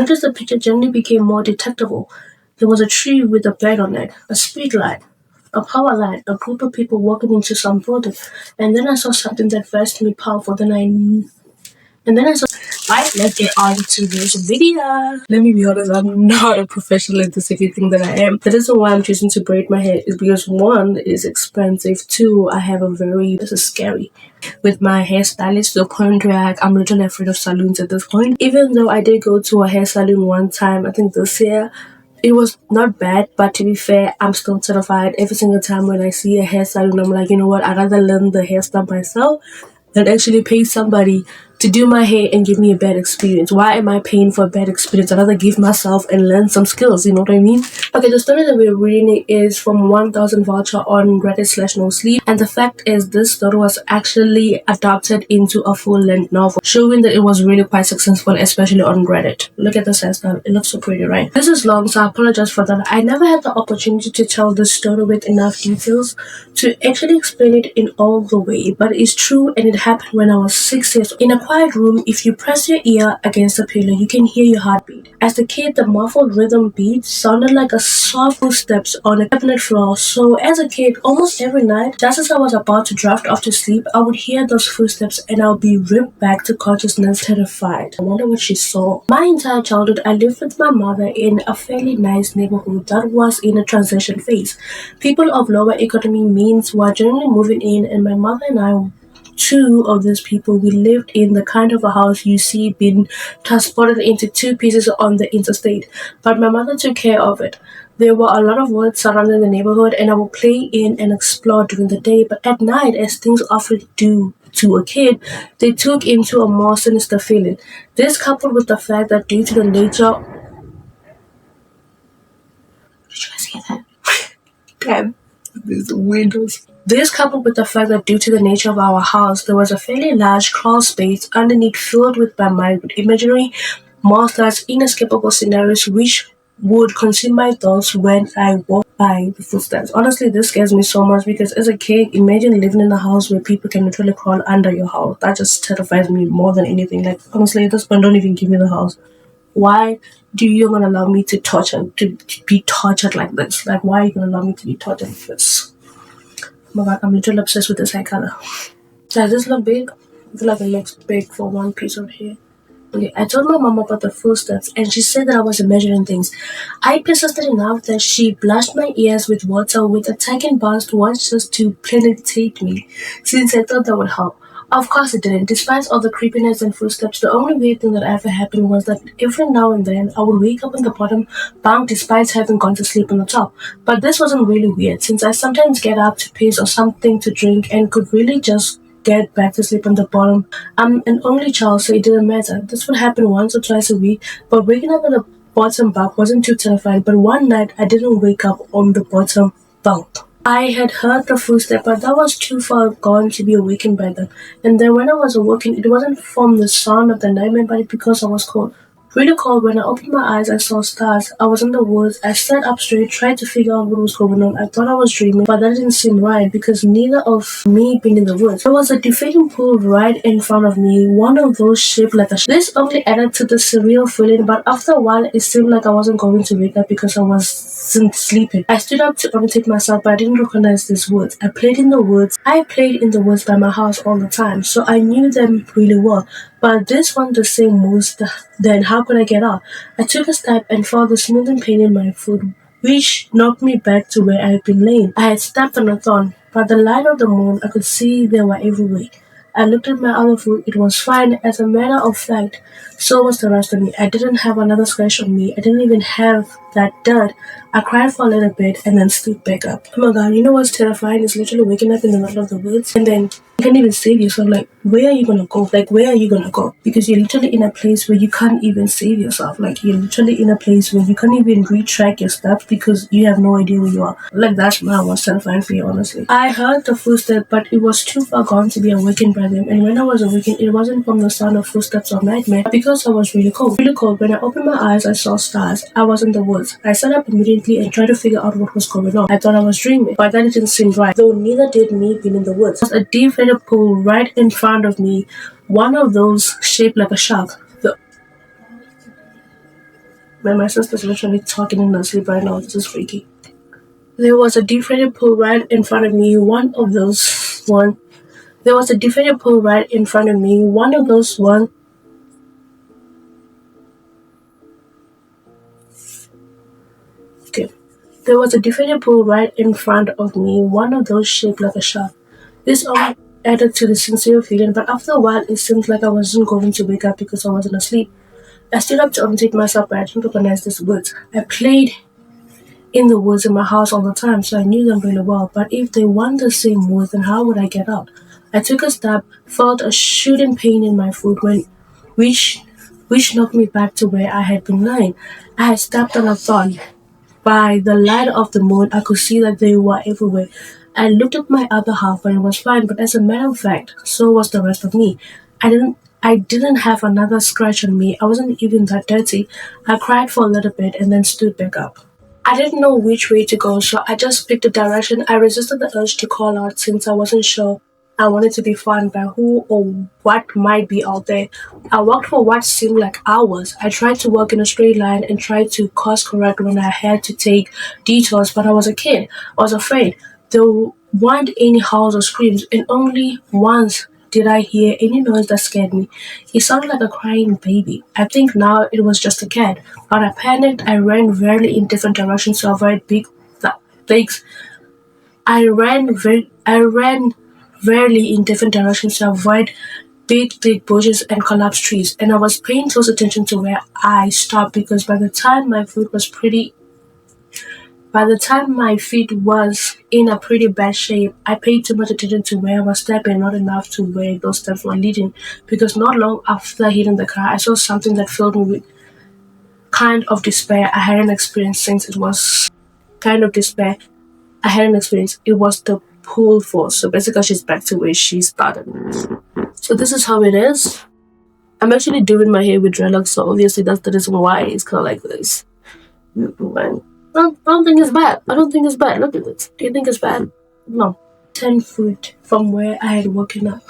Notice the picture generally became more detectable. There was a tree with a bed on it, a street light, a power line, a group of people walking into some building, and then I saw something that felt me powerful. And then I saw. Right, let's get on to this video. Let me be honest, I'm not a professional at this if you think that I am. The reason why I'm choosing to braid my hair is because one, it's expensive. Two, I have this is scary with my hairstylist to the point where I'm literally afraid of salons at this point. Even though I did go to a hair salon one time, I think this year, it was not bad, but to be fair, I'm still terrified. Every single time when I see a hair salon, I'm like, you know what, I'd rather learn the hairstyle myself than actually pay somebody to do my hair and give me a bad experience. Why am I paying for a bad experience? I'd rather give myself and learn some skills, you know what I mean? Okay, the story that we're reading is from 1000 Voucher on Reddit/No Sleep, and the fact is this story was actually adapted into a full-length novel, showing that it was really quite successful, especially on Reddit. Look at this hairstyle. It looks so pretty, right? This is long, so I apologize for that. I never had the opportunity to tell this story with enough details to actually explain it in all the way, but it's true and it happened when I was 6 years old. In a quiet room, if you press your ear against a pillow, you can hear your heartbeat. As a kid, the muffled rhythm beat sounded like a soft footsteps on a cabinet floor. So as a kid, almost every night, just as I was about to drift off to sleep, I would hear those footsteps and I would be ripped back to consciousness, terrified. I wonder what she saw. My entire childhood, I lived with my mother in a fairly nice neighborhood that was in a transition phase. People of lower economy means were generally moving in, and my mother and I, two of these people, we lived in the kind of a house you see being transported into two pieces on the interstate. But my mother took care of it. There were a lot of woods surrounding the neighborhood, and I would play in and explore during the day. But at night, as things often do to a kid, they took into a more sinister feeling. This coupled with the fact that due to the nature. Did you guys hear that? Damn, these windows. This coupled with the fact that due to the nature of our house, there was a fairly large crawl space underneath filled with my mind with imaginary monsters, inescapable scenarios which would consume my thoughts when I walk by the footsteps. Honestly, this scares me so much because as a kid, imagine living in a house where people can literally crawl under your house. That just terrifies me more than anything. Like, honestly, at this point, don't even give me the house. Why do you gonna allow me to be tortured like this? Like, why are you gonna allow me to be tortured like this? Oh my god, I'm literally obsessed with this hair color. Does this look big? I feel like it looks big for one piece of hair. Okay, I told my mom about the footsteps and she said that I was imagining things. I persisted enough that she blushed my ears with water with a taking bars to watch just to penetrate me, since I thought that would help. Of course it didn't. Despite all the creepiness and footsteps, the only weird thing that ever happened was that every now and then I would wake up on the bottom bunk despite having gone to sleep on the top. But this wasn't really weird since I sometimes get up to piss or something to drink and could really just get back to sleep on the bottom. I'm an only child, so it didn't matter. This would happen once or twice a week, but waking up on the bottom bunk wasn't too terrifying. But one night I didn't wake up on the bottom bunk. I had heard the footstep, but that was too far gone to be awakened by them. And then when I was awoken, it wasn't from the sound of the nightmare, but because I was cold. Really cold. When I opened my eyes, I saw stars. I was in the woods. I sat up straight, tried to figure out what was going on. I thought I was dreaming, but that didn't seem right because neither of me being in the woods. There was a deflating pool right in front of me, one of those shaped like a This only added to the surreal feeling, but after a while, it seemed like I wasn't going to wake up because I wasn't sleeping. I stood up to undertake myself, but I didn't recognize these woods. I played in the woods. I played in the woods by my house all the time, so I knew them really well. But this one the same woods. Then how could I get out? I took a step and felt a smoothing pain in my foot, which knocked me back to where I had been laying. I had stepped on a thorn, but the light of the moon I could see they were everywhere. I looked at my other foot. It was fine. As a matter of fact, so was the rest of me. I didn't have another scratch on me. I didn't even have that dirt. I cried for a little bit and then stood back up. Oh my god, you know what's terrifying? Is literally waking up in the middle of the woods and then you can't even save yourself. Like, where are you gonna go? Like, where are you gonna go? Because you're literally in a place where you can't even save yourself. Like, you're literally in a place where you can't even retrack your steps because you have no idea where you are. Like, that's my most terrifying fear, honestly. I heard the footsteps, but it was too far gone to be awakened by them. And when I was awakened, it wasn't from the sound of footsteps or nightmare, but because I was really cold. Really cold. When I opened my eyes, I saw stars. I was in the woods. I sat up immediately and tried to figure out what was going on. I thought I was dreaming, but that didn't seem right. Though neither did me being in the woods. There was a deflated pool right in front of me, one of those shaped like a shark. Man, my sister's literally talking in her sleep right now. This is freaky. There was a deflated pool right in front of me. One of those one. There was a deflated pool right in front of me. One of those one. Okay. There was a deflated pool right in front of me. One of those shaped like a shark. This only added to the sincere feeling, but after a while, it seemed like I wasn't going to wake up because I wasn't asleep. I stood up to unzip myself, but I didn't recognize these woods. I played in the woods in my house all the time, so I knew them really well. But if they weren't the same woods, then how would I get out? I took a step, felt a shooting pain in my foot which, which knocked me back to where I had been lying. I had stepped on a thorn. By the light of the moon, I could see that they were everywhere. I looked at my other half, and it was fine. But as a matter of fact, so was the rest of me. I didn't have another scratch on me. I wasn't even that dirty. I cried for a little bit and then stood back up. I didn't know which way to go, so I just picked a direction. I resisted the urge to call out since I wasn't sure I wanted to be found by who or what might be out there. I walked for what seemed like hours. I tried to walk in a straight line and tried to course correct when I had to take detours, but I was a kid. I was afraid. There weren't any howls or screams, and only once did I hear any noise that scared me. It sounded like a crying baby. I think now it was just a cat, but I panicked. I ran rarely in different directions to avoid big things. I ran rarely in different directions to avoid big thick bushes and collapsed trees, and I was paying close attention to where I stopped because by the time my feet was in a pretty bad shape, I paid too much attention to where I was stepping, not enough to where those steps were leading. Because not long after hitting the car, I saw something that filled me with kind of despair I hadn't experienced since it was kind of despair I hadn't experienced. It was the pull force. So basically, she's back to where she started. So this is how it is. I'm actually doing my hair with dreadlocks, so obviously that's the reason why it's kind of like this. I don't think it's bad. I don't think it's bad. Look at this. Do you think it's bad? No. 10 feet from where I had woken up.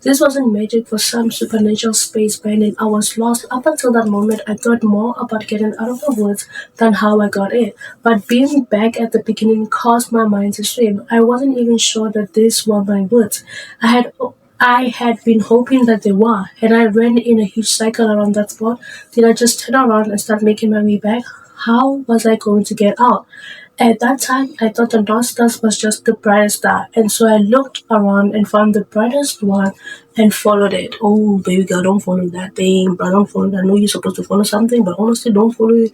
This wasn't magic for some supernatural space bending. I was lost. Up until that moment, I thought more about getting out of the woods than how I got in. But being back at the beginning caused my mind to swim. I wasn't even sure that these were my woods. I had been hoping that they were. Had I ran in a huge cycle around that spot? Did I just turn around and start making my way back? How was I going to get out? At that time, I thought the North Star was just the brightest star, and so I looked around and found the brightest one and followed it. Oh, baby girl, don't follow that thing, but don't follow that. I know you're supposed to follow something, but honestly, don't follow it.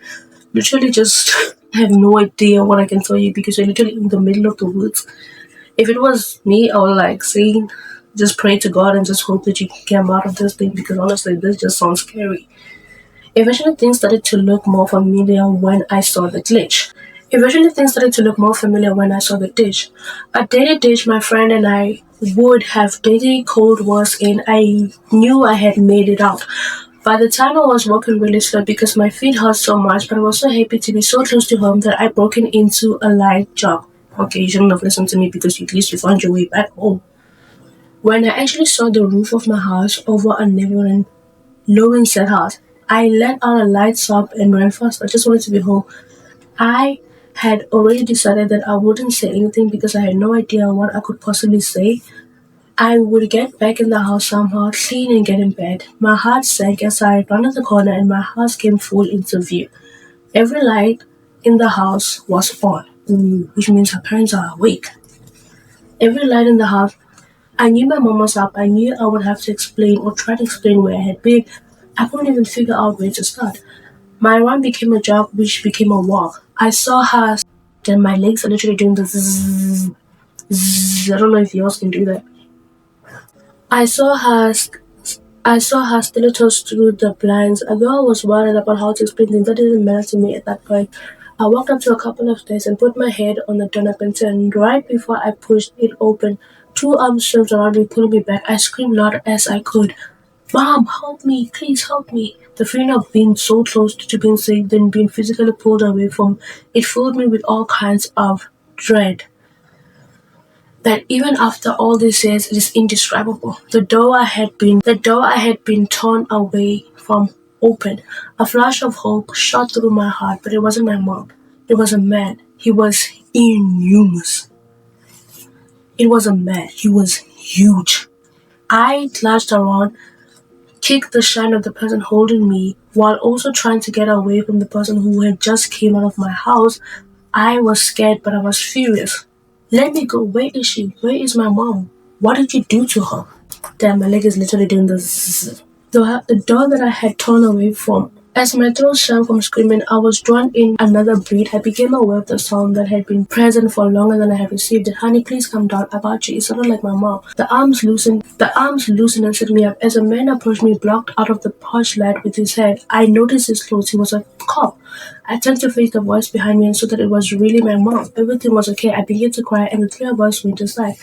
Literally, just have no idea what I can tell you because you're literally in the middle of the woods. If it was me, I would like say, just pray to God and just hope that you can come out of this thing because honestly, this just sounds scary. Eventually, things started to look more familiar when I saw the glitch. Eventually, things started to look more familiar when I saw the ditch. A dirty ditch my friend and I would have dirty cold was in. I knew I had made it out. By the time I was walking really slow because my feet hurt so much, but I was so happy to be so close to home that I broken into a light jog. Okay, you shouldn't have listened to me because at least you found your way back home. When I actually saw the roof of my house over a neighboring low set house, I let out a light sob and ran fast. I just wanted to be home. I had already decided that I wouldn't say anything because I had no idea what I could possibly say. I would get back in the house somehow, clean and get in bed. My heart sank as I rounded the corner and my house came full into view. Every light in the house was on, which means her parents are awake. Every light in the house, I knew my mom was up. I knew I would have to explain or try to explain where I had been. I couldn't even figure out where to start. My run became a jog, which became a walk. I saw her, then my legs are literally doing the zzz, zzz. I don't know if yours can do that. I saw her. I saw her stilettos through the blinds. Although I was worried about how to explain things, that didn't matter to me at that point. I walked up to a couple of stairs and put my head on the doorknob and turned. Right before I pushed it open, two arms swept around me, pulling me back. I screamed loud as I could. Mom, help me, please help me. The feeling of being so close to being saved and being physically pulled away from it filled me with all kinds of dread. That even after all these years, it is indescribable. The door I had been torn away from opened. A flash of hope shot through my heart, but it wasn't my mom. It was a man. He was enormous. It was a man. He was huge. I glanced around, kicked the shine of the person holding me, while also trying to get away from the person who had just came out of my house. I was scared, but I was furious. Let me go. Where is she? Where is my mom? What did you do to her? Damn, my leg is literally doing this. The door that I had torn away from. As my throat sank from screaming, I was drawn in another breath. I became aware of the sound that had been present for longer than I had received it. Honey, please come down. I got you. It sounded like my mom. The arms loosened and set me up. As a man approached me, blocked out of the porch light with his head, I noticed his clothes. He was a cop. I turned to face the voice behind me and saw that it was really my mom. Everything was okay. I began to cry, and the three of us went inside.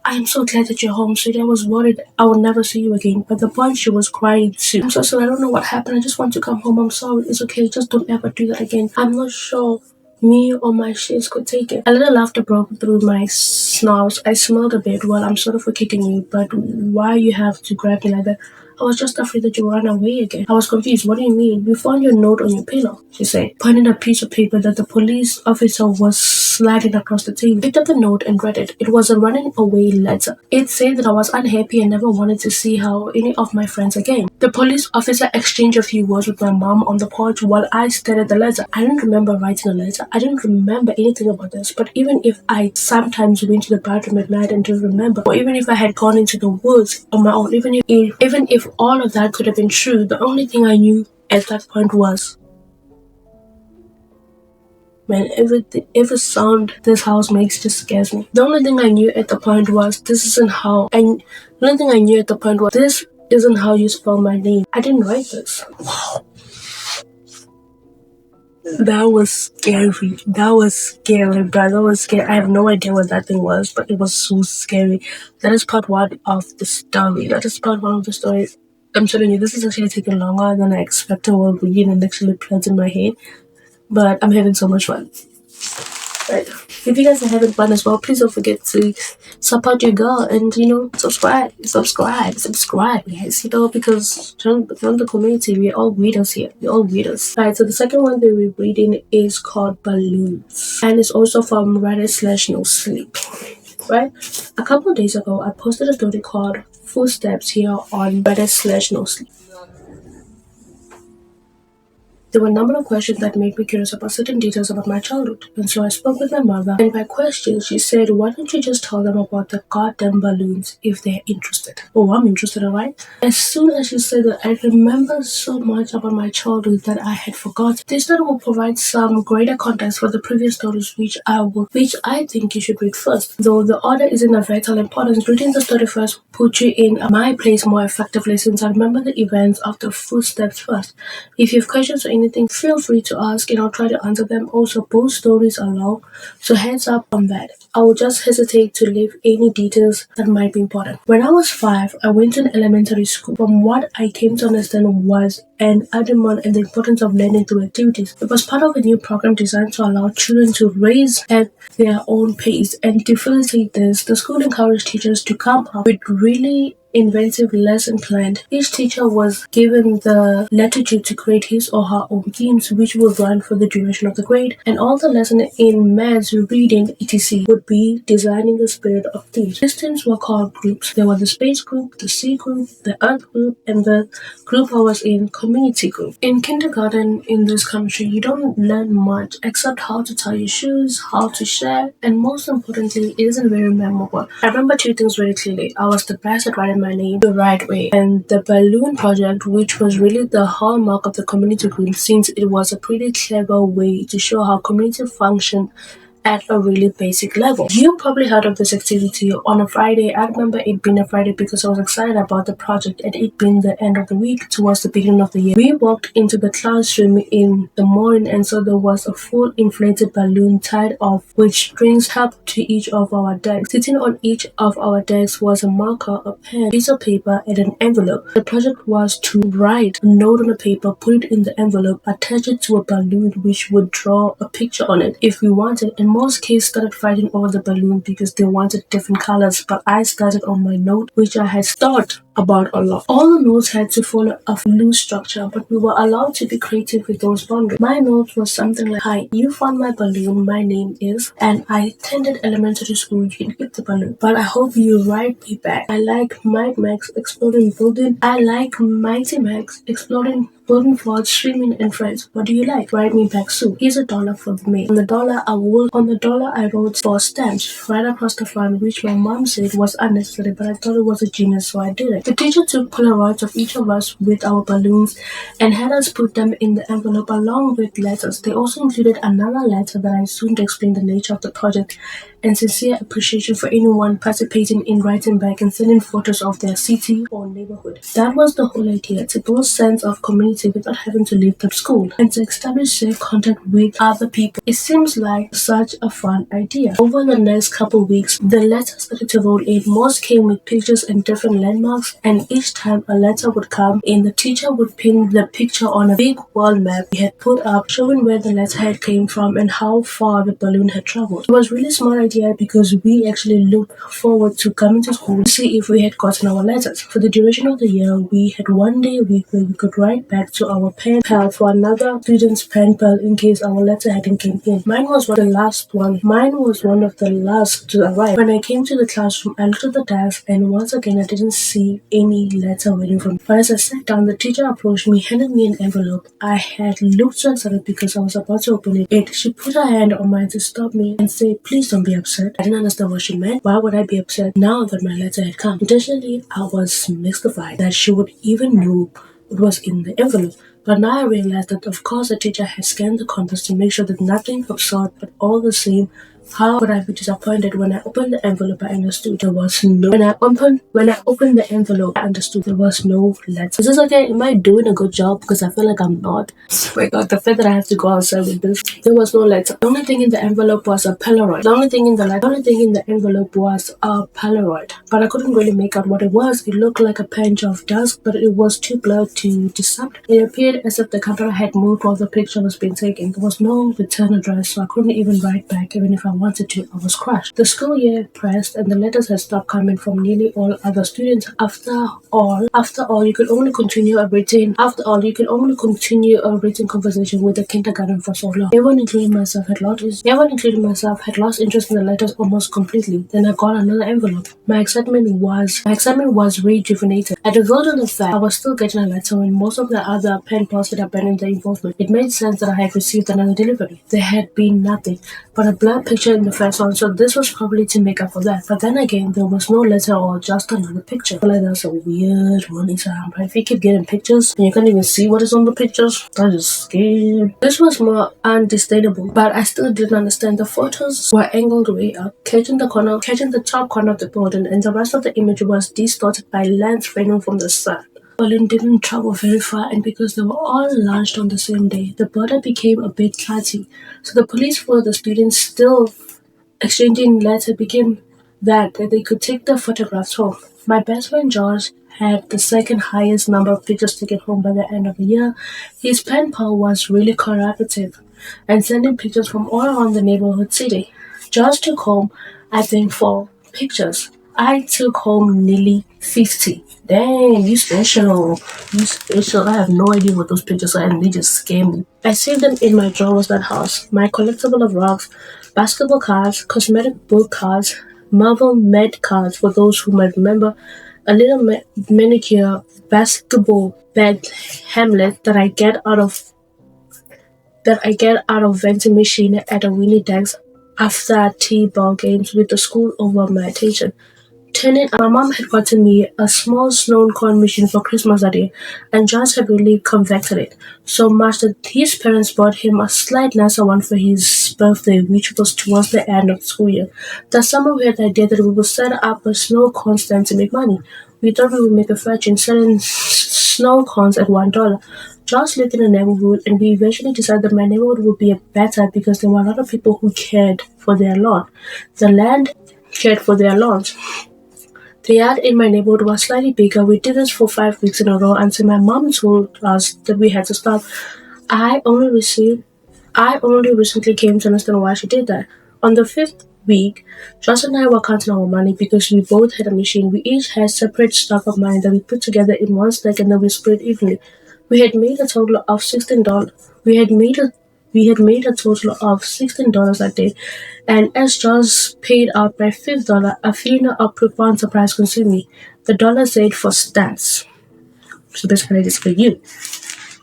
I am so glad that you're home, sweetie. I was worried I would never see you again. But the point, she was crying too. I'm so sorry. I don't know what happened. I just want to come home. I'm sorry. It's okay. Just don't ever do that again. I'm not sure me or my shades could take it. A little laughter broke through my snarls. I smiled a bit. Well, I'm sorry for kicking you, but why you have to grab me like that? I was just afraid that you would run away again. I was confused. What do you mean? We found your note on your pillow, she said, pointing a piece of paper that the police officer was sliding across the table. I picked up the note and read it. It was a running away letter. It said that I was unhappy and never wanted to see her or any of my friends again. The police officer exchanged a few words with my mom on the porch while I stared at the letter. I didn't remember writing a letter. I didn't remember anything about this. But even if I sometimes went to the bathroom at night and didn't remember, or even if I had gone into the woods on my own, even if all of that could have been true, the only thing I knew at that point was, man, every sound this house makes just scares me. The only thing I knew at the point was, this isn't how you spell my name. I didn't write this. Wow. That was scary. That was scary, bro. That was scary. I have no idea what that thing was, but it was so scary. That is part one of the story. I'm telling you, this is actually taking longer than I expected while reading and actually planned in my head. But I'm having so much fun. Right. If you guys are having fun as well, please don't forget to support your girl and, subscribe, guys, because join the community. We're all readers here. We're all readers. Right, so the second one that we're reading is called Balloons. And it's also from Reddit/No Sleep. Right? A couple of days ago, I posted a story called Footsteps here on Reddit/No Sleep. There were a number of questions that made me curious about certain details about my childhood, and so I spoke with my mother, and by questions, she said, why don't you just tell them about the goddamn balloons if they're interested? Oh, I'm interested, alright? As soon as she said that, I remember so much about my childhood that I had forgotten. This story will provide some greater context for the previous stories, which I think you should read first. Though the order isn't of vital importance, reading the story first put you in my place more effectively, since I remember the events of the footsteps first. If you have questions or anything, feel free to ask and I'll try to answer them. Also, both stories are long, so heads up on that. I will just hesitate to leave any details that might be important. When I was 5, I went to an elementary school. From what I came to understand was an adamant and the importance of learning through activities. It was part of a new program designed to allow children to raise at their own pace, and to facilitate this, the school encouraged teachers to come up with really inventive lesson plan. Each teacher was given the latitude to create his or her own themes, which would run for the duration of the grade, and all the lesson in maths, reading, etc. would be designing the spirit of themes. These themes were called groups. There were the space group, the sea group, the earth group, and the group I was in, community group. In kindergarten in this country, you don't learn much except how to tie your shoes, how to share, and most importantly, it isn't very memorable. I remember 2 things very clearly. I was the best at writing my name the right way, and the balloon project, which was really the hallmark of the community group, since it was a pretty clever way to show how community functioned at a really basic level. You probably heard of this activity on a Friday. I remember it being a Friday because I was excited about the project and it being the end of the week towards the beginning of the year. We walked into the classroom in the morning, and so there was a full inflated balloon tied off with strings helped to each of our desks. Sitting on each of our desks was a marker, a pen, piece of paper, and an envelope. The project was to write a note on the paper, put it in the envelope, attach it to a balloon which would draw a picture on it if we wanted, and most kids started fighting over the balloon because they wanted different colors, but I started on my note, which I had thought about a lot. All the notes had to follow a loose structure, but we were allowed to be creative with those boundaries. My note was something like, "Hi, you found my balloon. My name is, and I attended elementary school. You can keep the balloon, but I hope you write me back. I like Mike Max exploding building. I like Mighty Max exploding building forts, streaming and friends. What do you like? Write me back soon. Here's $1 for the mail. On the dollar I wrote for stamps right across the front, which my mom said was unnecessary, but I thought it was a genius, so I did it. The teacher took Polaroids of each of us with our balloons and had us put them in the envelope along with letters. They also included another letter that I soon explained the nature of the project and sincere appreciation for anyone participating in writing back and sending photos of their city or neighborhood. That was the whole idea, to build a sense of community without having to leave the school and to establish safe contact with other people. It seems like such a fun idea. Over the next couple weeks, the letters started to roll in. Most came with pictures and different landmarks, and each time a letter would come in, the teacher would pin the picture on a big world map we had put up showing where the letter had came from and how far the balloon had traveled. It was really smart idea because we actually looked forward to coming to school to see if we had gotten our letters. For the duration of the year, we had one day a week where we could write back to our pen pal for another student's pen pal in case our letter hadn't came in. Mine was one of the last to arrive. When I came to the classroom, I looked at the desk and once again I didn't see any letter waiting for me. But as I sat down, the teacher approached me, handed me an envelope. I had looked so excited because I was about to open it. She put her hand on mine to stop me and said, "Please don't be upset." I didn't understand what she meant. Why would I be upset now that my letter had come? Intentionally, I was mystified that she would even know what was in the envelope. But now I realized that of course the teacher had scanned the contents to make sure that nothing absurd, but all the same, how would I be disappointed when I opened the envelope? I understood there was no. When I opened the envelope, I understood there was no letter. Is this okay? Am I doing a good job? Because I feel like I'm not. Oh my God, the fact that I have to go outside with this. There was no letter. The only thing in the envelope was a Polaroid. The only thing in the envelope was a Polaroid. But I couldn't really make out what it was. It looked like a pinch of dust, but it was too blurred to decipher. It appeared as if the camera had moved while the picture was being taken. There was no return address, so I couldn't even write back, even if I wanted to. I was crushed. The school year passed and the letters had stopped coming from nearly all other students. After all, you could only continue a written conversation with the kindergarten for so long. Everyone, including myself, had lost interest in the letters almost completely. Then I got another envelope. My excitement was rejuvenated. I revolted on the fact I was still getting a letter when most of the other pen pals had abandoned their involvement. It made sense that I had received another delivery. There had been nothing but a blurred picture in the first one, so this was probably to make up for that. But then again, there was no letter or just another picture. I feel like that's a weird warning sign. But if you keep getting pictures and you can't even see what is on the pictures, that is scary. This was more understandable, but I still didn't understand. The photos were angled way up, catching the top corner of the building, and the rest of the image was distorted by lens raining from the sun. Berlin didn't travel very far, and because they were all launched on the same day, the border became a bit clatty. So the police for the students still exchanging letters became that they could take the photographs home. My best friend George had the second highest number of pictures taken home by the end of the year. His pen pal was really collaborative and sending pictures from all around the neighborhood city. George took home, I think, 4 pictures. I took home nearly 50. Dang, you special. You special. I have no idea what those pictures are and they just scare me. I saved them in my drawers at house. My collectible of rocks, basketball cards, cosmetic book cards, Marvel Med cards for those who might remember, a little manicure basketball bag Hamlet that I get out of vending machine at a Winnie desk after T-ball games with the school over my attention. My mom had gotten me a small snow cone machine for Christmas that year, and Josh had really convected it so much that his parents bought him a slight nicer one for his birthday, which was towards the end of the school year. That summer we had the idea that we would set up a snow cone stand to make money. We thought we would make a fortune selling snow cones at $1. Josh lived in a neighborhood, and we eventually decided that my neighborhood would be better because there were a lot of people who cared for their lawn. The land cared for their lawns. The yard in my neighborhood was slightly bigger. We did this for 5 weeks in a row until my mom told us that we had to stop. I only recently came to understand why she did that. On the fifth week, Josh and I were counting our money because we both had a machine. We each had separate stock of money that we put together in one stack and then we split evenly. We had made a total of $16. We had made a total of $16 that day, and as Josh paid out my fifth dollar, a feeling of profound surprise consumed me. The dollar stayed for stats. So basically, it's for you.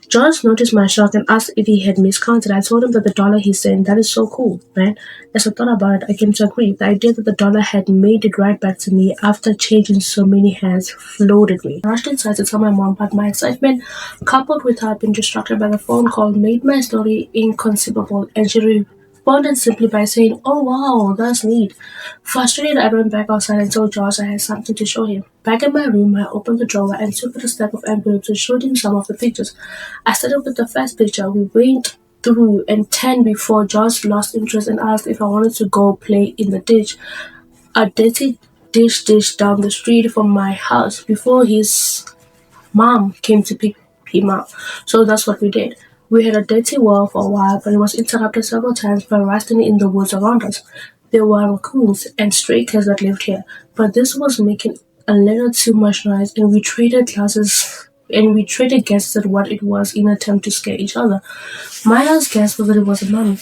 Josh noticed my shock and asked if he had miscounted. I told him that the dollar he sent, that is so cool, man. As I thought about it, I came to agree. The idea that the dollar had made it right back to me after changing so many hands floated me. I rushed inside to tell my mom, but my excitement, coupled with her being distracted by the phone call, made my story inconceivable, and she responded simply by saying, "Oh wow, that's neat." Frustrated, I went back outside and told Josh I had something to show him. Back in my room, I opened the drawer and took out a stack of envelopes and showed him some of the pictures. I started with the first picture. We went through and 10 before Josh lost interest and asked if I wanted to go play in the ditch, a dirty dish down the street from my house before his mom came to pick him up. So that's what we did. We had a dirty war for a while, but it was interrupted several times by rustling in the woods around us. There were raccoons and stray cats that lived here, but this was making a little too much noise, and we traded guesses at what it was in an attempt to scare each other. My last guess was that it was a mummy,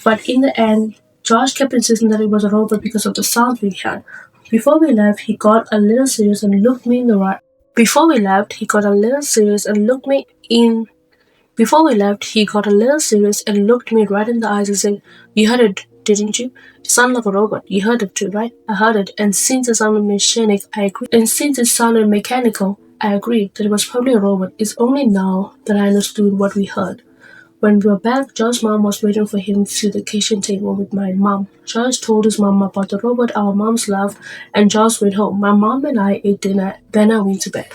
but in the end, Josh kept insisting that it was a robot because of the sound we had. Before we left, he got a little serious and looked me in the right. Before we left, he got a little serious and looked me in. Before we left, he got a little serious and looked me right in the eyes and said, "You heard it, didn't you? It sounded like a robot. You heard it too, right?" I heard it, and since it sounded mechanical, I agreed that it was probably a robot. It's only now that I understood what we heard. When we were back, Josh's mom was waiting for him to the kitchen table with my mom. Josh told his mom about the robot our moms loved, and Josh went home. My mom and I ate dinner, then I went to bed.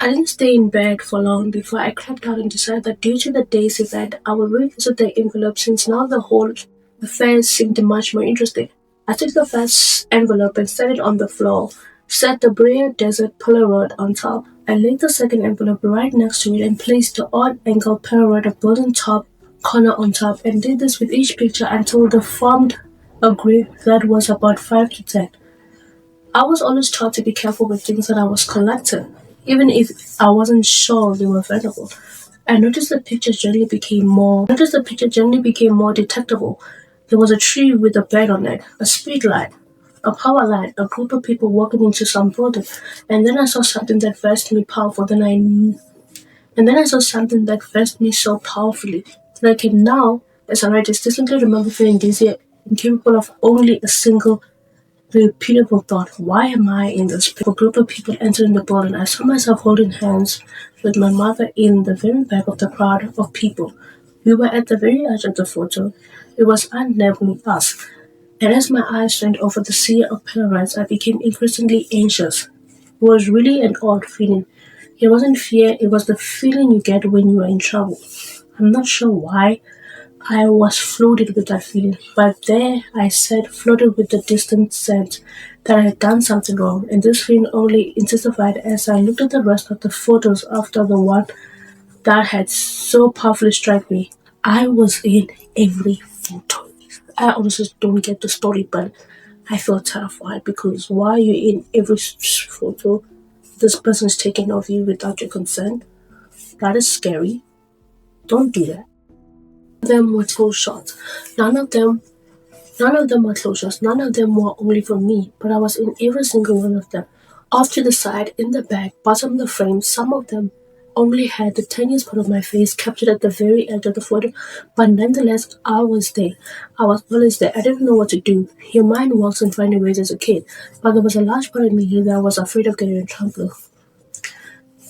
I didn't stay in bed for long before I crept out and decided that due to the day's event, I would revisit the envelope since now the whole affair seemed much more interesting. I took the first envelope and set it on the floor, set the Brea Desert Polaroid on top. I laid the second envelope right next to it and placed the odd angle Polaroid of golden top corner on top, and did this with each picture until they formed a grid that was about 5 to 10. I was always taught to be careful with things that I was collecting, even if I wasn't sure they were valuable. I noticed the picture generally became more detectable. There was a tree with a bed on it, a street light, a power line, a group of people walking into some building, and then I saw something that vexed me powerful. And then I saw something that vexed me so powerfully that I can now, as I write this, distinctly remember feeling dizzy, incapable of only a single the repeatable thought, why am I in this group of people entering the building? I saw myself holding hands with my mother in the very back of the crowd of people. We were at the very edge of the photo. It was undeniably us. And as my eyes strained over the sea of Polaroids, I became increasingly anxious. It was really an odd feeling. It wasn't fear, it was the feeling you get when you are in trouble. I'm not sure why, I was flooded with that feeling, but there I sat floated with the distant sense that I had done something wrong, and this feeling only intensified as I looked at the rest of the photos after the one that had so powerfully struck me. I was in every photo. I honestly don't get the story, but I felt terrified because why are you in every photo? This person is taking of you without your consent. That is scary. Don't do that. Them were close shots. None of them None of them were close shots. None of them were only for me, but I was in every single one of them. Off to the side, in the back, bottom of the frame, some of them only had the tiniest part of my face captured at the very edge of the photo, but nonetheless, I was there. I was always there. I didn't know what to do. Your mind works in funny ways as a kid, but there was a large part of me that was afraid of getting in trouble.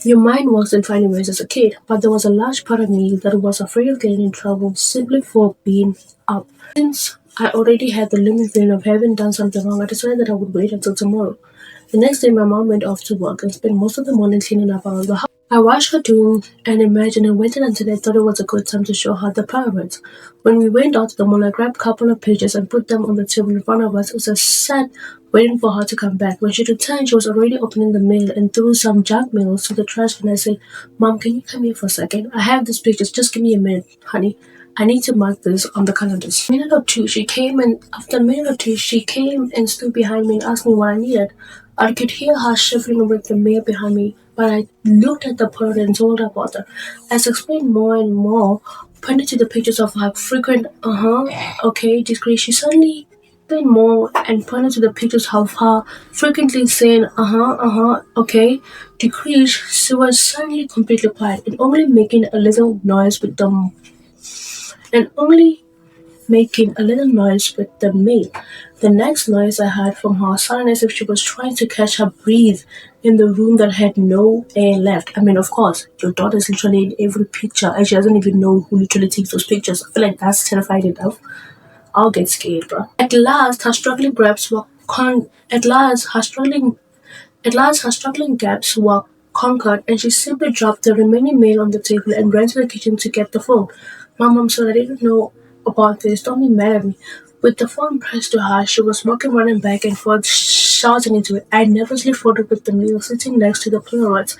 Your mind works in funny ways as a kid, but there was a large part of me that was afraid of getting in trouble simply for being up. Since I already had the looming feeling of having done something wrong, I decided that I would wait until tomorrow. The next day, my mom went off to work and spent most of the morning cleaning up around the house. I watched her do and imagined and waited until I thought it was a good time to show her the pyramids. When we went out to the mall, I grabbed a couple of pages and put them on the table in front of us as I sat waiting for her to come back. When she returned, she was already opening the mail and threw some junk mails to the trash can. I said, "Mom, can you come here for a second? I have these pictures. Just give me a minute, honey." I need to mark this on the calendars. Minute or two, she came and after a minute or two, she came and stood behind me and asked me what I needed. I could hear her shuffling with the mail behind me, but I looked at the Polaroid and told her about her. As I explained more and more, pointed to the pictures of her frequent okay, discreet, she suddenly explained more and pointed to the pictures of her frequently saying okay, decrease. She was suddenly completely quiet and only making a little noise with the and only making a little noise with the maid. The next noise I heard from her sounded as if she was trying to catch her breath in the room that had no air left. I mean, of course, your daughter's literally in every picture and she doesn't even know who literally takes those pictures. I feel like that's terrifying enough. I'll get scared, bro. At last, her struggling gaps were conquered, and she simply dropped the remaining mail on the table and ran to the kitchen to get the phone. My mom said I didn't know about this. Don't be mad at me. With the phone pressed to her, she was walking running back and forth, shouting into it. I nervously folded with the mail sitting next to the Polaroids.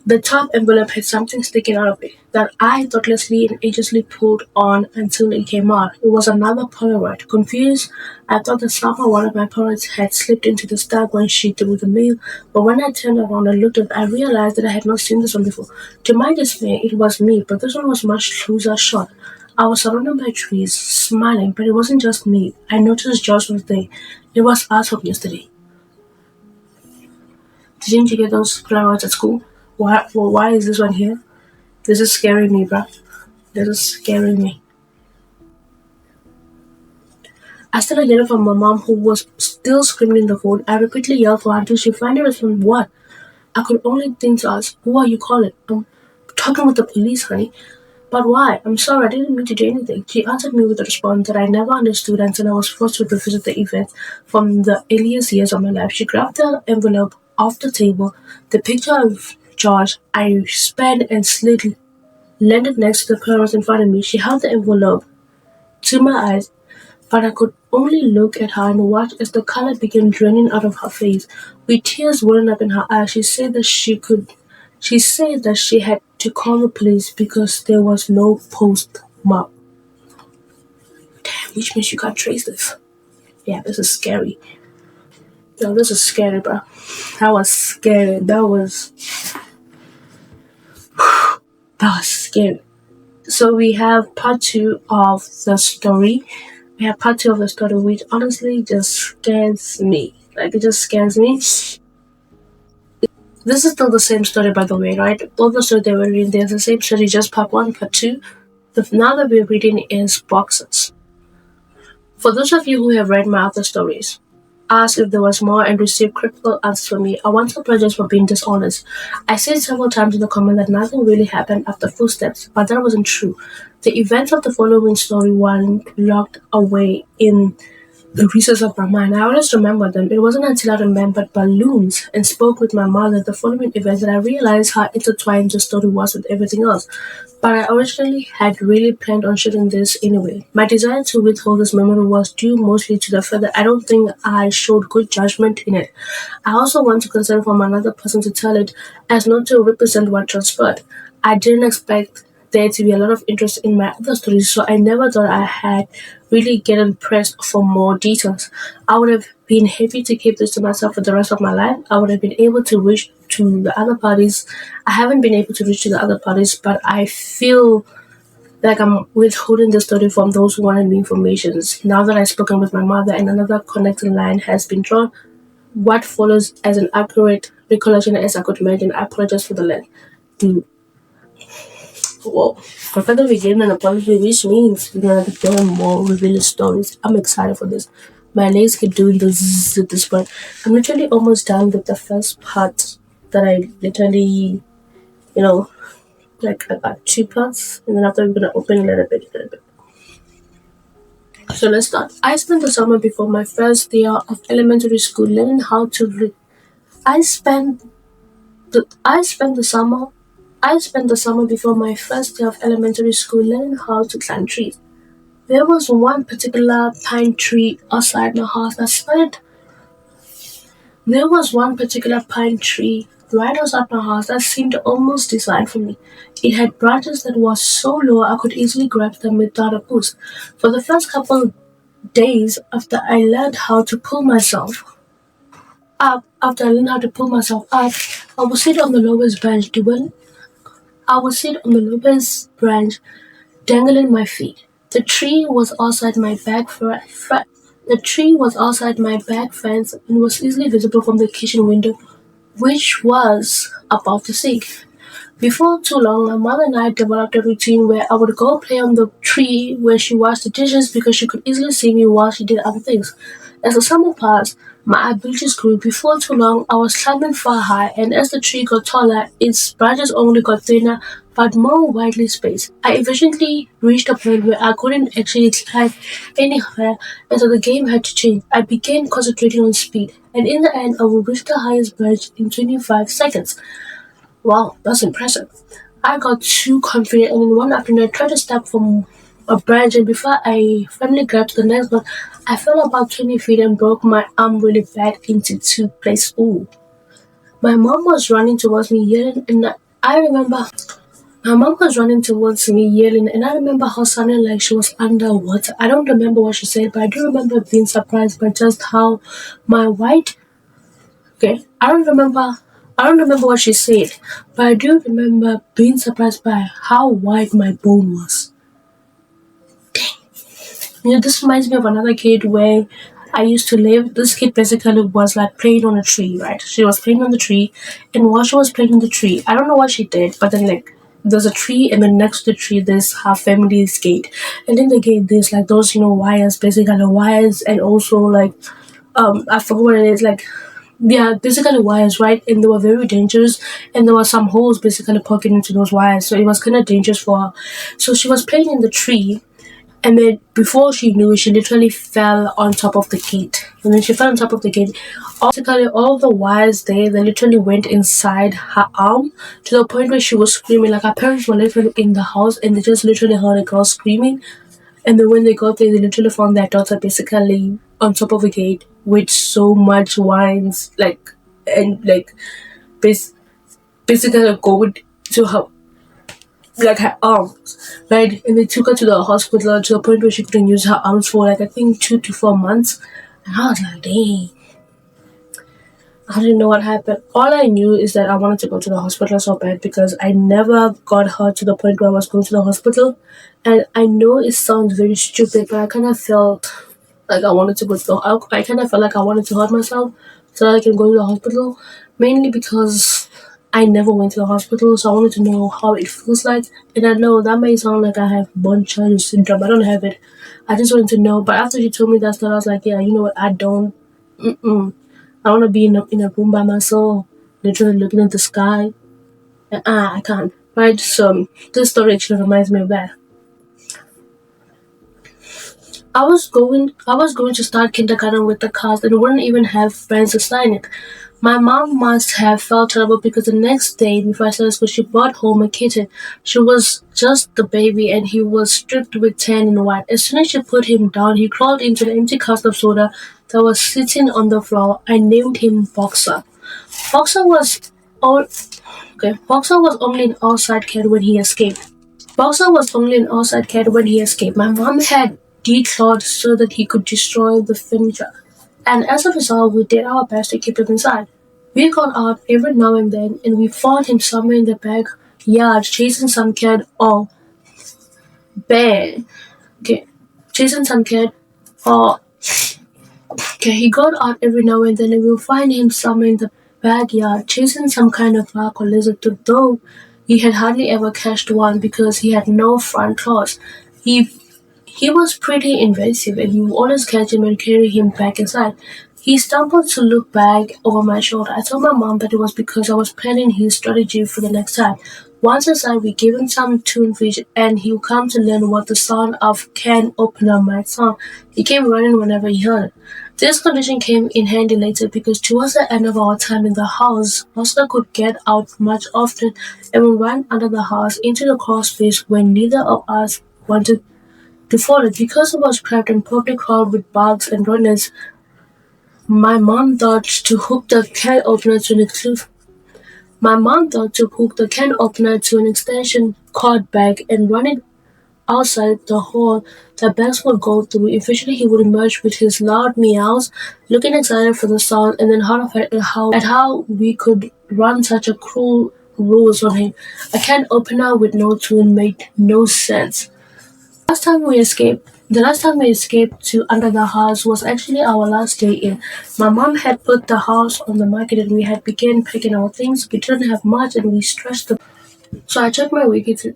The top envelope had something sticking out of it that I thoughtlessly and anxiously pulled on until it came out. It was another Polaroid. Confused, I thought that somehow one of my Polaroids had slipped into the stack when she threw the mail, but when I turned around and looked at it, I realized that I had not seen this one before. To my dismay, it was me, but this one was much closer shot. I was surrounded by trees, smiling, but it wasn't just me. I noticed Josh was there. It was us from yesterday. Didn't you get those Polaroids at school? Why is this one here? This is scaring me, bruh. This is scaring me. I still get it from my mom, who was still screaming in the phone. I repeatedly yelled for her until she finally responded, what? I could only think to ask, who are you calling? I'm talking with the police, honey. But why? I'm sorry, I didn't mean to do anything. She answered me with a response that I never understood until I was forced to revisit the events from the earliest years of my life. She grabbed the envelope off the table, the picture of George. I span and slid landed next to the parents in front of me. She held the envelope to my eyes, but I could only look at her and watch as the color began draining out of her face. With tears welling up in her eyes, she said that she had to call the police because there was no postmark. Damn, which means you can't trace this. Yeah, this is scary. No, this is scary, bro. That was scary. That was scary. So we have part two of the story. We have part two of the story, which honestly just scares me. Like, it just scares me. This is still the same story, by the way, right? All the story they were reading, they're the same story, just part one, part two. The now that we're reading is boxes. For those of you who have read my other stories, asked if there was more and received critical answers from me, I want to apologize for being dishonest. I said several times in the comment that nothing really happened after footsteps, but that wasn't true. The events of the following story were locked away in the recess of my mind. I always remember them. It wasn't until I remembered balloons and spoke with my mother the following events that I realized how intertwined the story was with everything else. But I originally had really planned on shooting this anyway. My desire to withhold this memory was due mostly to the fact that I don't think I showed good judgment in it. I also want to consent from another person to tell it as not to represent what transpired. I didn't expect there to be a lot of interest in my other stories, so I never thought I had really getting pressed for more details. I would have been happy to keep this to myself for the rest of my life. I would have been able to reach to the other parties. I haven't been able to reach to the other parties, but I feel like I'm withholding the story from those who wanted me information. Now that I've spoken with my mother and another connecting line has been drawn, what follows as an accurate recollection as I could imagine. I apologize for the length. Dude, well, for further begin an apology, which means we're gonna be doing more revealing stories. I'm excited for this. My legs keep doing this at this point. I'm literally almost done with the first part that I literally, you know, like about two parts, and then after we're gonna open a little bit, a little bit. So let's start. I spent the summer before my first year of elementary school learning how to read. I spent I spent the summer I spent the summer before my first day of elementary school learning how to climb trees. There was one particular pine tree outside my house that spanned. There was one particular pine tree right outside my house that seemed almost designed for me. It had branches that were so low I could easily grab them without a boost. For the first couple days after I learned how to pull myself up, I would sit on the lowest branch doing I would sit on the lowest branch dangling my feet. The tree was outside my the tree was outside my back fence and was easily visible from the kitchen window, which was above the sink. Before too long, my mother and I developed a routine where I would go play on the tree where she washed the dishes because she could easily see me while she did other things. As the summer passed, my abilities grew. Before too long, I was climbing far high, and as the tree got taller, its branches only got thinner but more widely spaced. I eventually reached a point where I couldn't actually climb any higher, and so the game had to change. I began concentrating on speed, and in the end, I would reach the highest branch in 25 seconds. Wow, that's impressive. I got too confident, and in one afternoon, I tried to step from a branch, and before I finally grabbed the next one, I fell about 20 feet and broke my arm really bad into two places. Ooh. My mom was running towards me yelling, and I remember my mom was running towards me yelling, and I remember her sounding like she was underwater. I don't remember what she said, but I do remember being surprised by just how my white Okay, I don't remember what she said, but I do remember being surprised by how wide my bone was. This reminds me of another kid where I used to live. This kid basically was like playing on a tree, right? She was playing on the tree, and while she was playing on the tree, I don't know what she did, but then like there's a tree, and then next to the tree there's her family's gate, and in the gate there's like those wires, basically wires, and also like I forgot what it is, like yeah, basically wires, right? And they were very dangerous, and there were some holes basically poking into those wires, so it was kind of dangerous for her. So she was playing in the tree, and then before she knew it, she literally fell on top of the gate. And then she fell on top of the gate. Basically, all of the wires there, they literally went inside her arm to the point where she was screaming. Like her parents were literally in the house, and they just literally heard a girl screaming. And then when they got there, they literally found their daughter basically on top of a gate with so much wines, and bas- basically like, going to her, like her arms, right? And they took her to the hospital to the point where she couldn't use her arms for like I think 2 to 4 months. And I was like, dang. I didn't know what happened. All I knew is that I wanted to go to the hospital so bad because I never got hurt to the point where I was going to the hospital. And I know it sounds very stupid, but I kind of felt like I wanted to go to I kind of felt like I wanted to hurt myself so that I can go to the hospital. Mainly because I never went to the hospital, so I wanted to know how it feels like. And I know that may sound like I have burn child syndrome. I don't have it. I just wanted to know. But after she told me that stuff, I was like, yeah, you know what? I don't. Mm-mm. I want to be in a room by myself, literally looking at the sky. And I can't. Right? So this story actually reminds me of that. I was going to start kindergarten with the class and wouldn't even have friends to sign it. My mom must have felt terrible because the next day before I started school she brought home a kitten. She was just the baby and he was stripped with tan and white. As soon as she put him down, he crawled into the empty cask of soda that was sitting on the floor. I named him Boxer. Boxer was all Boxer was only an outside cat when he escaped. Boxer was only an outside cat when he escaped. My mom had declawed so that he could destroy the furniture, and as a result, we did our best to keep him inside. We got out every now and then, and we found him somewhere in the backyard chasing some cat or bear. Okay, chasing some cat or Okay, he got out every now and then, and we'll find him somewhere in the backyard chasing some kind of rock or lizard, though he had hardly ever catched one because he had no front claws. He he was pretty invasive, and he would always catch him and carry him back inside. He stumbled to look back over my shoulder. I told my mom that it was because I was planning his strategy for the next time. Once inside, we gave him some tunfish, and he would come to learn what the sound of can opener might sound. He came running whenever he heard it. This condition came in handy later because towards the end of our time in the house, Oscar could get out much often and would run under the house into the crawl space when neither of us wanted to follow. Because it was cramped and probably crawled with bugs and rodents, my mom thought to hook the can opener to the cliff. My mom thought to hook the can opener to an extension cord bag and run it outside the hole the bags would go through. Eventually he would emerge with his loud meows, looking excited for the sound and then horrified at how we could run such a cruel rules on him. A can opener with no tune made no sense. The last time we escaped to under the house was actually our last day in. My mom had put the house on the market and we had begun packing our things. We didn't have much and we stretched the I checked my wiki to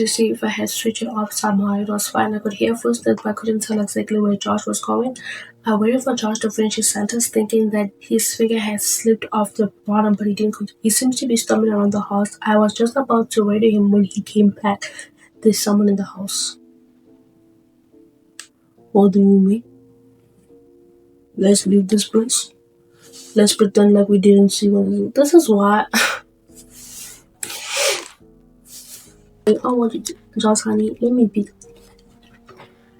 see if I had switched it off somehow. It was fine. I could hear footsteps, but I couldn't tell exactly where Josh was going. I waited for Josh to finish his sentence, thinking that his finger had slipped off the bottom, but he didn't. He seemed to be stumbling around the house. I was just about to radio him when he came back. There's someone in the house. What do you mean? Let's leave this place. Let's pretend like we didn't see one. This is why I wanted to. Josh, honey, let me be.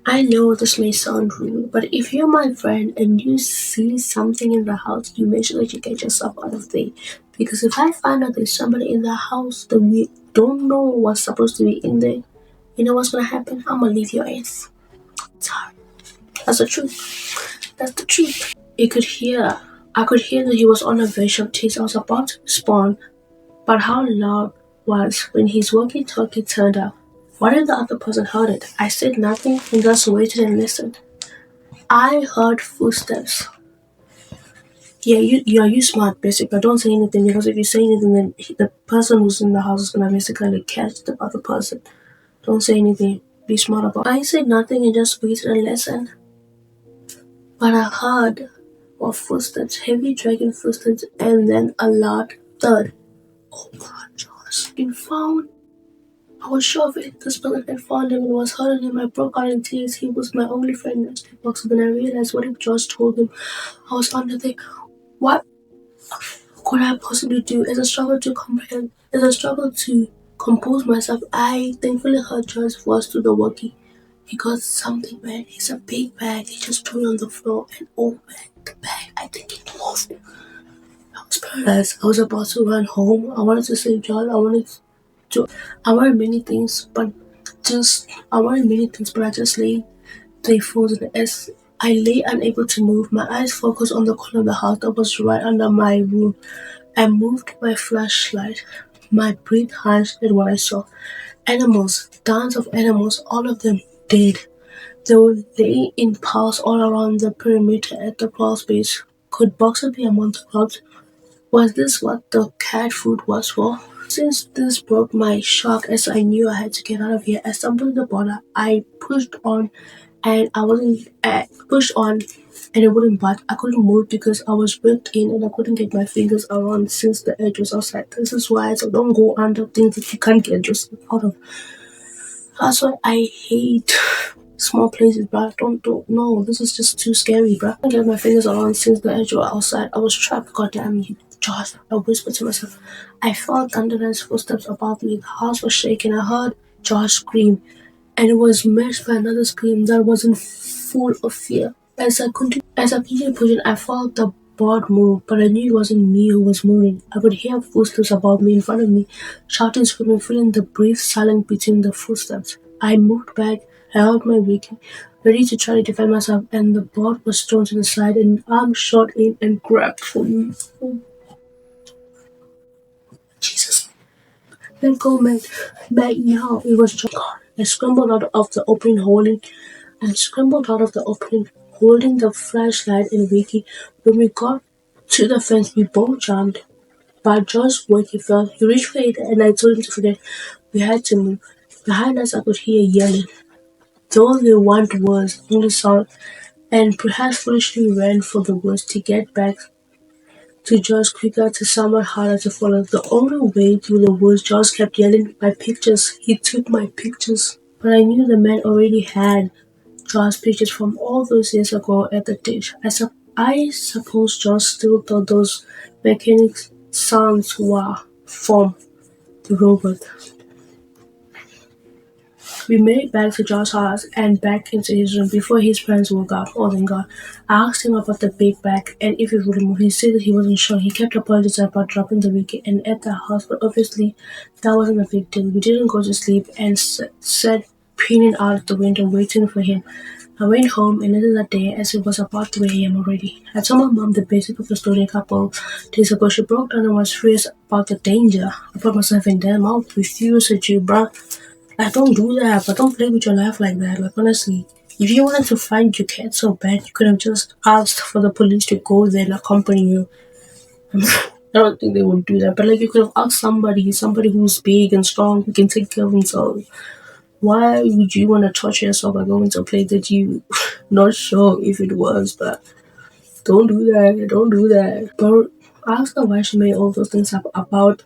I know this may sound rude, but if you're my friend and you see something in the house, you make sure that you get yourself out of there. Because if I find out there's somebody in the house that we don't know what's supposed to be in there, you know what's gonna happen? I'm gonna leave your ass. Sorry. That's the truth. That's the truth. I could hear that he was on a verge of tears. I was about to respond, but how loud was when his walkie-talkie turned up. What if the other person heard it? I said nothing and just waited and listened. I heard footsteps. You smart, basically. Don't say anything because if you say anything, then the person who's in the house is gonna basically catch the other person. Don't say anything. Be smart about it. I said nothing and just waited and listened. But I heard of footsteps, heavy dragging footsteps, and then a loud thud. Oh God, Josh. Been found. I was sure of it. This person had found him and was hurting him. I broke out in tears. He was my only friend in the street box. Then I realized what if Josh told him I was under there. What could I possibly do? As I struggled to comprehend, as I struggled to compose myself, I thankfully heard Josh's voice through the walkie. He got something, man. It's a big bag. He just threw it on the floor. And oh man, the bag, I think it moved. I was paralyzed. I was about to run home. I wanted to save Josh. I wanted many things, but I just lay there frozen as I lay unable to move. My eyes focused on the corner of the house that was right under my room. I moved my flashlight. My breath hunched at what I saw. Animals, dozens of animals, all of them dead. They were laying in piles all around the perimeter at the crawl space. Could Boxer be among the crowds? Was this what the cat food was for? Since this broke my shock as I knew I had to get out of here, I stumbled to the border. I pushed on and I wasn't pushed on and it wouldn't budge. I couldn't move because I was ripped in and I couldn't get my fingers around since the edge was outside. This is why I said don't go under things that you can't get yourself out of. That's why I hate small places, bruh. Don't, no, this is just too scary, bruh. I couldn't get my fingers around since the edge was outside. I was trapped, goddamn you. Josh, I whispered to myself. I felt Thunder's footsteps above me. The house was shaking. I heard Josh scream, and it was matched by another scream that wasn't full of fear. As I continued pushing, I felt the board move, but I knew it wasn't me who was moving. I could hear footsteps above me, in front of me, shouting, screaming, feeling the brief silence between the footsteps. I moved back, I held my weapon, ready to try to defend myself, and the board was thrown to the side, and an arm shot in and grabbed for me. Oh, Jesus. Let go, man. Back now. It was just God. I scrambled out of the opening, holding the flashlight and Vicky. When we got to the fence, we both jumped. But Josh Wakey fell. He reached for it, and I told him to forget. We had to move. Behind us, I could hear yelling. Those they want words, only sound, and perhaps foolishly ran for the woods to get back to Josh quicker, to somewhat harder to follow. The only way through the woods, Josh kept yelling, "My pictures! He took my pictures!" But I knew the man already had Josh's pictures from all those years ago at the ditch. I suppose Josh still thought those mechanic sounds were from the robot. We made it back to Josh's house and back into his room before his parents woke up. Oh, thank God. I asked him about the big bag and if it would move. He said that he wasn't sure. He kept apologizing about dropping the weekend and at the house, but obviously that wasn't a big deal. We didn't go to sleep and sat peering out the window waiting for him. I went home and later that day as it was about 3 a.m. already. I told my mom the basic of the story a couple days ago. She broke down and was furious about the danger. I put myself in them. I'll refuse to you, bruh. Like, don't do that, but don't play with your life like that. Like, honestly, if you wanted to find your cat so bad, you could have just asked for the police to go there and accompany you. I don't think they would do that, but like, you could have asked somebody who's big and strong, who can take care of themselves. Why would you want to torture yourself by going to a place that you not sure if it was, but don't do that, don't do that. But I asked her why she made all those things up about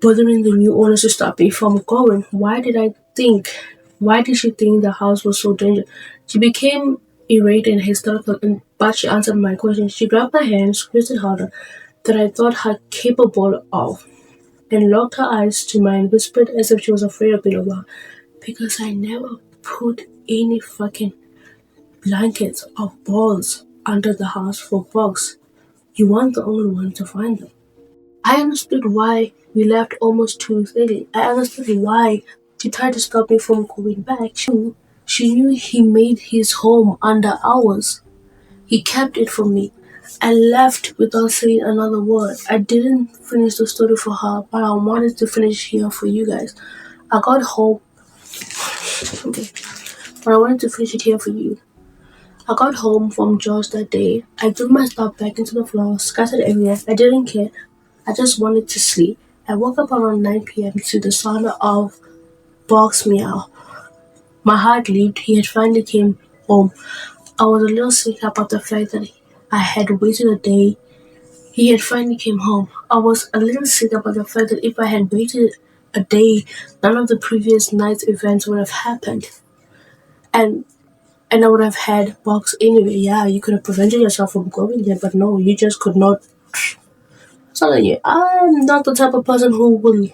bothering the new owners to stop me from going. Why did she think the house was so dangerous? She became irate and hysterical, but she answered my question. She grabbed my hand, squeezed it harder than I thought her capable of, and locked her eyes to mine, whispered as if she was afraid of being alone. Because I never put any fucking blankets or balls under the house for bugs. You weren't the only one to find them. I understood why we left almost too early. I understood why she tried to stop me from going back. She knew he made his home under ours. He kept it from me. I left without saying another word. I didn't finish the story for her, but I wanted to finish here for you guys. I got home. Okay. But I wanted to finish it here for you. I got home from Jaws that day. I threw my stuff back into the floor, scattered everywhere. I didn't care. I just wanted to sleep. I woke up around 9 p.m. to the sound of Bog's meow. My heart leaped. He had finally came home. I was a little sick about the fact that I had waited a day. He had finally came home. I was a little sick about the fact that if I had waited a day, none of the previous night's events would have happened. And and I would have had Box anyway. Yeah, you could have prevented yourself from going there, but no, you just could not. I'm telling you, I'm not the type of person who will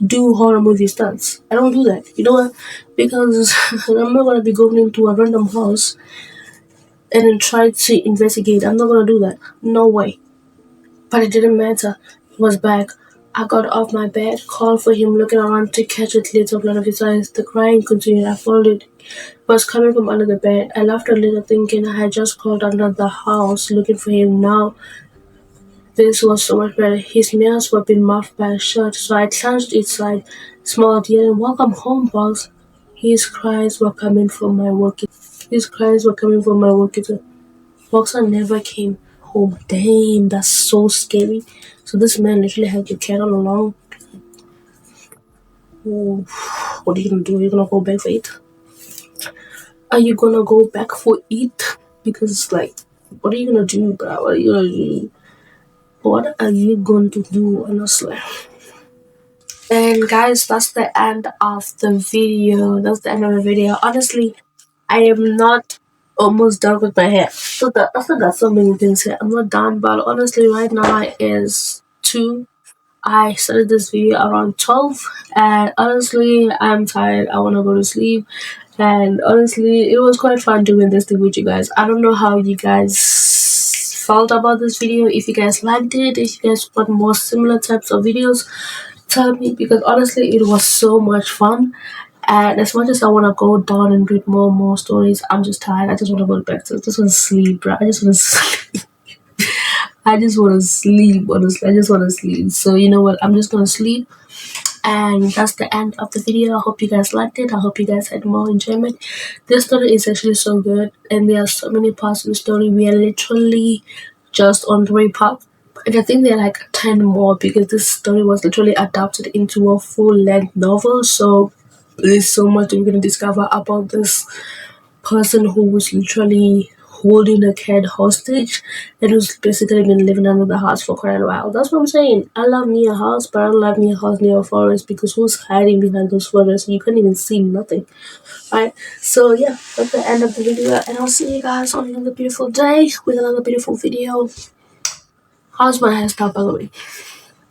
do horror movie stunts. I don't do that. You know what? Because I'm not gonna be going into a random house and then try to investigate. I'm not gonna do that. No way. But it didn't matter. He was back. I got off my bed, called for him, looking around to catch a glimpse of one of his eyes. The crying continued. I followed. It was coming from under the bed. I laughed a little, thinking I had just crawled under the house looking for him. Now this was so much better. His meals were being muffed by a shirt, so I clenched each side, smiled, yelling, "Welcome home, boss." His cries were coming from my work. His cries were coming from my work. Boxer never came home. Damn, that's so scary. So this man literally had your cat all along. Oh, what are you gonna do? Are you gonna go back for it? Are you gonna go back for it? Because like, what are you gonna do, bro? What are you gonna do? What are you going to do, honestly? And guys, that's the end of the video. That's the end of the video. Honestly, I am not almost done with my hair. I still got so many things here. I'm not done, but honestly, right now it is 2. I started this video around 12, and honestly, I'm tired. I want to go to sleep. And honestly, it was quite fun doing this thing with you guys. I don't know how you guys felt about this video. If you guys liked it, if you guys want more similar types of videos, tell me, because honestly, it was so much fun. And as much as I want to go down and read more and more stories, I'm just tired. I just want to go back to. I just want to sleep, bro. I just want to sleep. I just want to sleep, honestly. I just want to sleep. So, you know what? I'm just going to sleep. And that's the end of the video. I hope you guys liked it. I hope you guys had more enjoyment. This story is actually so good. And there are so many parts of the story. We are literally just on 3 parts. And I think there are like 10 more because this story was literally adapted into a full-length novel. So there's so much we're going to discover about this person who was literally holding a cat hostage and who's basically been living under the house for quite a while. That's what I'm saying. I love me a house, but I don't love me a house near a forest because who's hiding behind those forests? You can't even see nothing. Right? So yeah, that's the end of the video, and I'll see you guys on another beautiful day with another beautiful video. How's my hairstyle, by the way?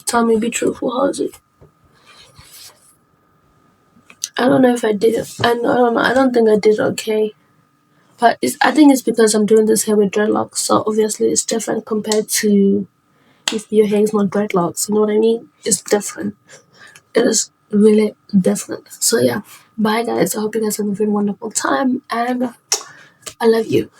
Tell me, be truthful. How is it? I don't know if I did. I don't know. I don't think I did okay. But I think it's because I'm doing this hair with dreadlocks, so obviously it's different compared to if your hair is not dreadlocks. You know what I mean? It's different. It is really different. So yeah, bye guys. I hope you guys have a very wonderful time, and I love you.